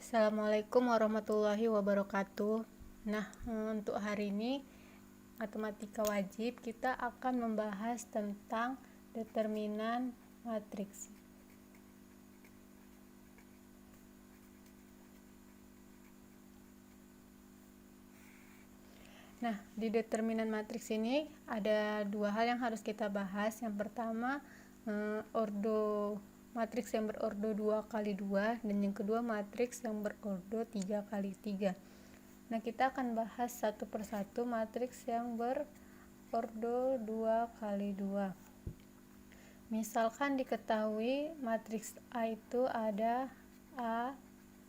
Assalamualaikum warahmatullahi wabarakatuh. Nah, untuk hari ini matematika wajib kita akan membahas tentang determinan matriks. Nah, di determinan matriks ini ada dua hal yang harus kita bahas. Yang pertama, ordo matriks yang berordo 2 kali 2, dan yang kedua matriks yang berordo 3 kali 3. Nah, kita akan bahas satu persatu matriks yang berordo 2 kali 2. Misalkan diketahui matriks A itu ada A,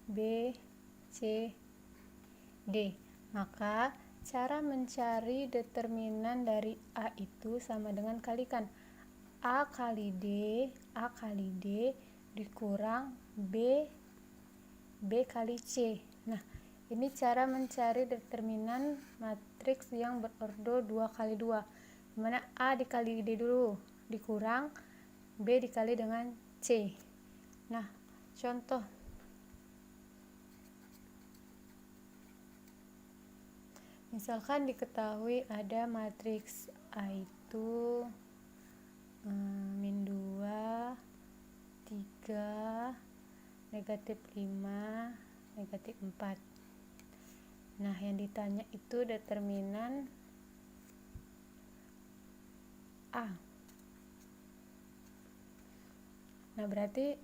B, C, D. Maka cara mencari determinan dari A itu sama dengan kalikan A kali D dikurang B kali C. Nah, ini cara mencari determinan matriks yang berordo 2 kali 2, dimana A dikali D dulu dikurang B dikali dengan C. Nah, contoh, misalkan diketahui ada matriks A itu min 2, 3, negatif 5, negatif 4. Nah, yang ditanya itu determinan A. Nah, berarti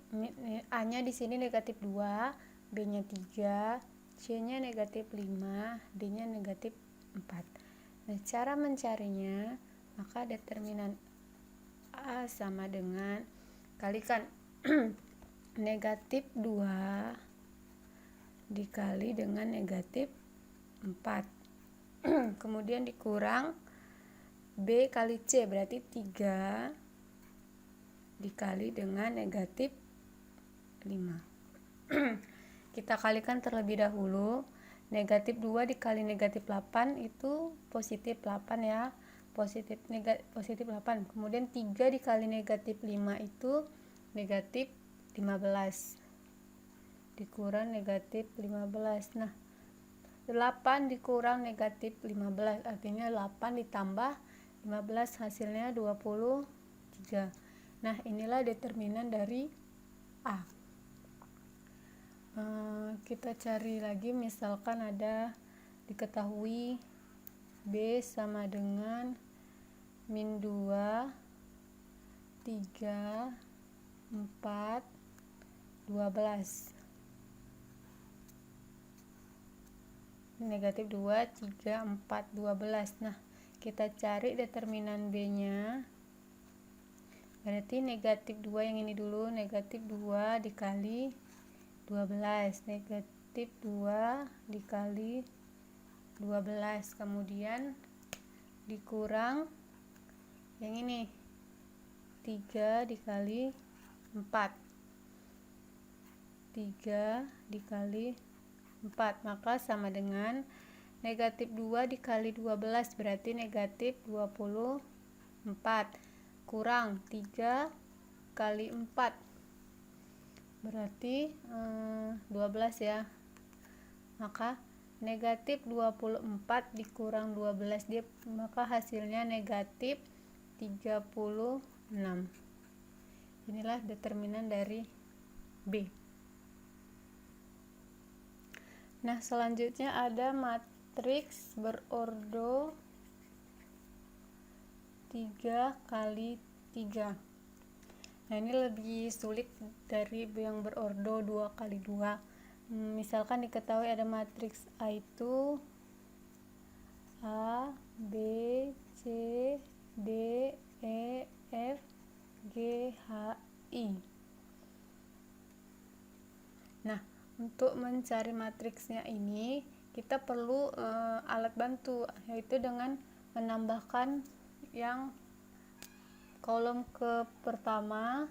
A-nya di sini negatif 2, B-nya 3, C-nya negatif 5, D-nya negatif 4. Nah, cara mencarinya, maka determinan A sama dengan kalikan negatif 2 dikali dengan negatif 4 kemudian dikurang B kali C, berarti 3 dikali dengan negatif 5. Kita kalikan terlebih dahulu. Negatif 2 dikali negatif 8 itu positif 8 ya, positif 8. Kemudian 3 dikali negatif 5 itu negatif 15 dikurang negatif 15. Nah, 8 dikurang negatif 15 artinya 8 ditambah 15 hasilnya 23. Nah, inilah determinan dari A. Kita cari lagi, misalkan ada diketahui B sama dengan min 2, 3, 4, 12. Negatif 2, 3, 4, 12. Nah, kita cari determinan B-nya. Berarti negatif 2 yang ini dulu, negatif 2 dikali 12, negatif 2 dikali 12, kemudian dikurang yang ini 3 dikali 4, 3 dikali 4, maka sama dengan negatif 2 dikali 12, berarti negatif 24, kurang 3 kali 4 berarti 12 ya, maka negatif 24 dikurang 12 dia, maka hasilnya negatif 36. Inilah determinan dari B. Nah, selanjutnya ada matriks berordo 3 kali 3. Nah, ini lebih sulit dari yang berordo 2 kali 2. Misalkan diketahui ada matriks A itu A, B, C, D, E, F, G, H, I. Nah, untuk mencari matriksnya ini kita perlu alat bantu, yaitu dengan menambahkan yang kolom ke pertama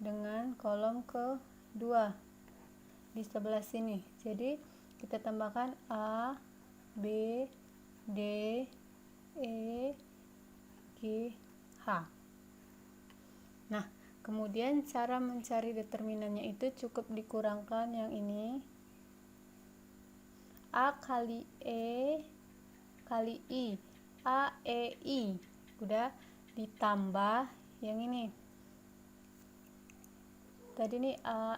dengan kolom kedua di sebelah sini. Jadi kita tambahkan A, B, D, E, G, H. Nah, Kemudian cara mencari determinannya itu cukup dikurangkan yang ini. A kali E kali I. A, E, I. Udah ditambah yang ini. Tadi nih A,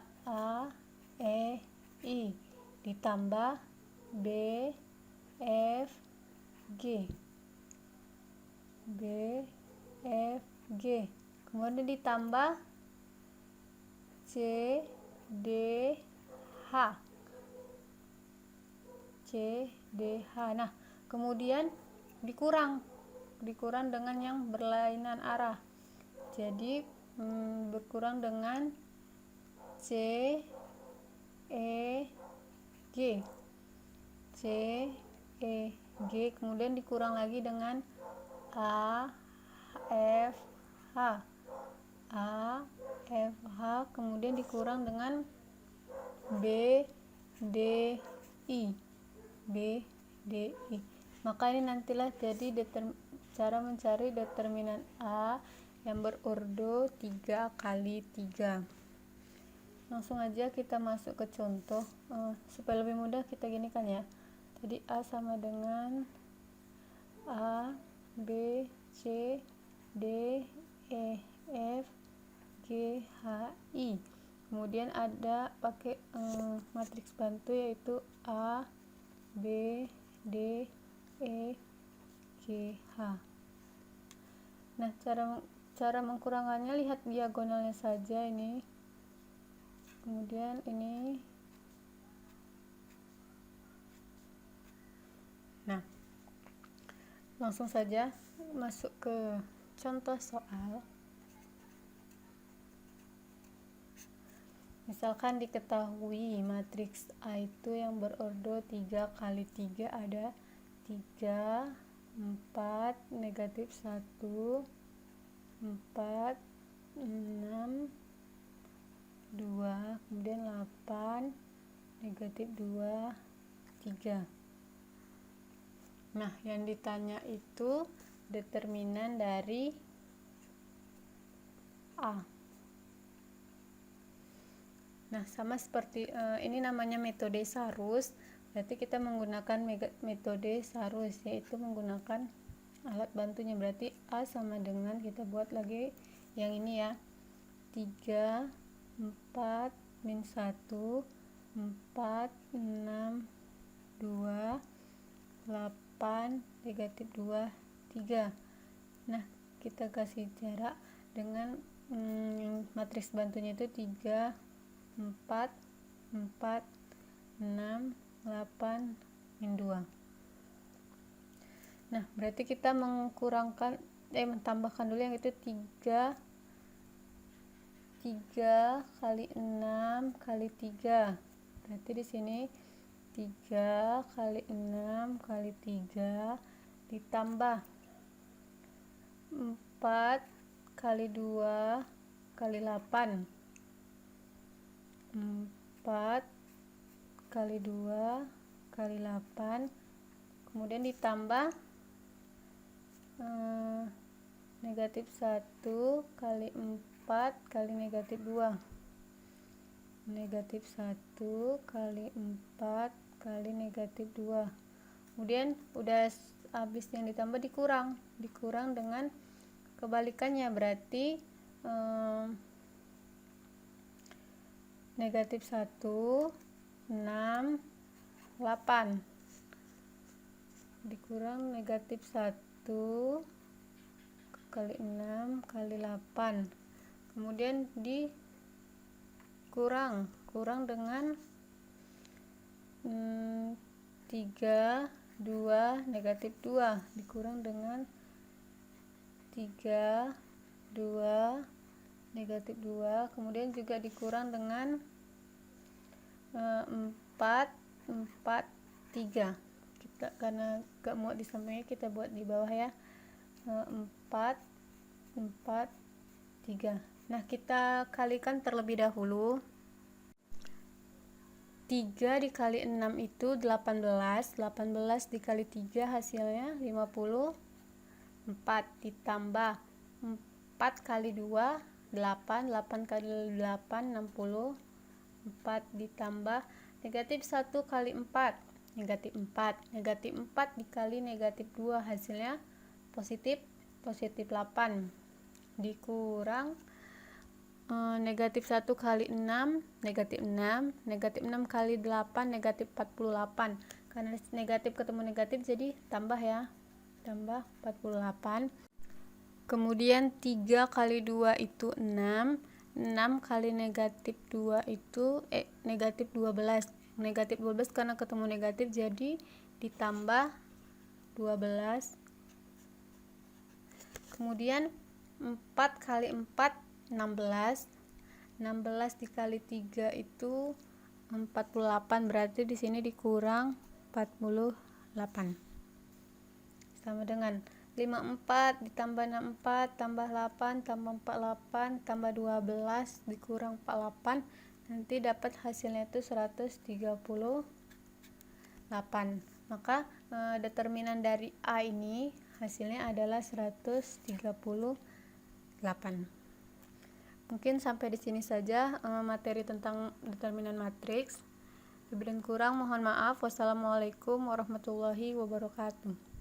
E, I. Ditambah B, F, G. B, F, G. Kemudian ditambah C, D, H. C, D, H. Nah, kemudian dikurang dengan yang berlainan arah. Jadi berkurang dengan C, E, G. C, E, G. Kemudian dikurang lagi dengan A, F, H. A, F, H. Kemudian dikurang dengan B, D, I. B, D, I. Maka ini nantilah jadi cara mencari determinan A yang berordo 3 kali 3. Langsung aja kita masuk ke contoh supaya lebih mudah kita gini kan ya. Tadi A sama dengan A, B, C, D, E, F, G, H, I. Kemudian ada pakai matriks bantu yaitu A, B, D, E, G, H. Nah, cara mengkurangkannya lihat diagonalnya saja ini. Kemudian ini. Nah, langsung saja masuk ke contoh soal. Misalkan diketahui matriks A itu yang berordo 3 kali 3 ada 3, 4, negatif 1, 4, 6, 2, kemudian 8, negatif 2, 3. Nah, yang ditanya itu determinan dari A. Nah, sama seperti ini namanya metode Sarus. Berarti kita menggunakan metode Sarus, yaitu menggunakan alat bantunya. Berarti A sama dengan, kita buat lagi yang ini ya, 3, 4, min 1, 4, 6, 2, 8, negatif 2, 3. Nah, kita kasih jarak dengan matriks bantunya itu 3, 4, 4, 6, 8, min 2. Nah, berarti kita mentambahkan dulu yang itu 3 kali 6 kali 3. Berarti di sini 3 kali 6 kali 3 ditambah 4 kali 2 kali 8. 4 kali 2 kali 8, kemudian ditambah negatif 1 kali 4 kali negatif 2, negatif 1 kali 4 kali negatif 2. Kemudian udah habis yang ditambah dikurang dengan kebalikannya, berarti negatif 1, 6, 8 dikurang negatif 1 kali 6 kali 8, kemudian dikurang dengan 3, 2, negatif 2 dikurang dengan 3, 2, negatif 2, kemudian juga dikurang dengan 4, 4, 3. Kita karena gak muat di sampingnya, kita buat di bawah ya, 4, 4, 3. Nah, kita kalikan terlebih dahulu. 3 dikali 6 itu 18 dikali 3 hasilnya 54, ditambah 4 kali 2 8 kali 8 60, 4 ditambah negatif 1 kali 4 negatif 4, negatif 4 dikali negatif 2 hasilnya positif 8, dikurang negatif 1 kali 6 negatif 6, negatif 6 kali 8 negatif 48, karena negatif ketemu negatif jadi tambah ya, tambah 48. Kemudian 3 kali 2 itu 6 kali negatif 2 itu negatif 12, negatif 12 karena ketemu negatif jadi ditambah 12. Kemudian 4 kali 4 16 dikali 3 itu 48, berarti di sini dikurang 48 sama dengan 54 ditambah 64 tambah 8 tambah 48 tambah 12 dikurang 48, nanti dapat hasilnya itu 138. Maka determinan dari A ini hasilnya adalah 138. Mungkin sampai di sini saja materi tentang determinan matriks. Lebih dan kurang mohon maaf. Wassalamualaikum warahmatullahi wabarakatuh.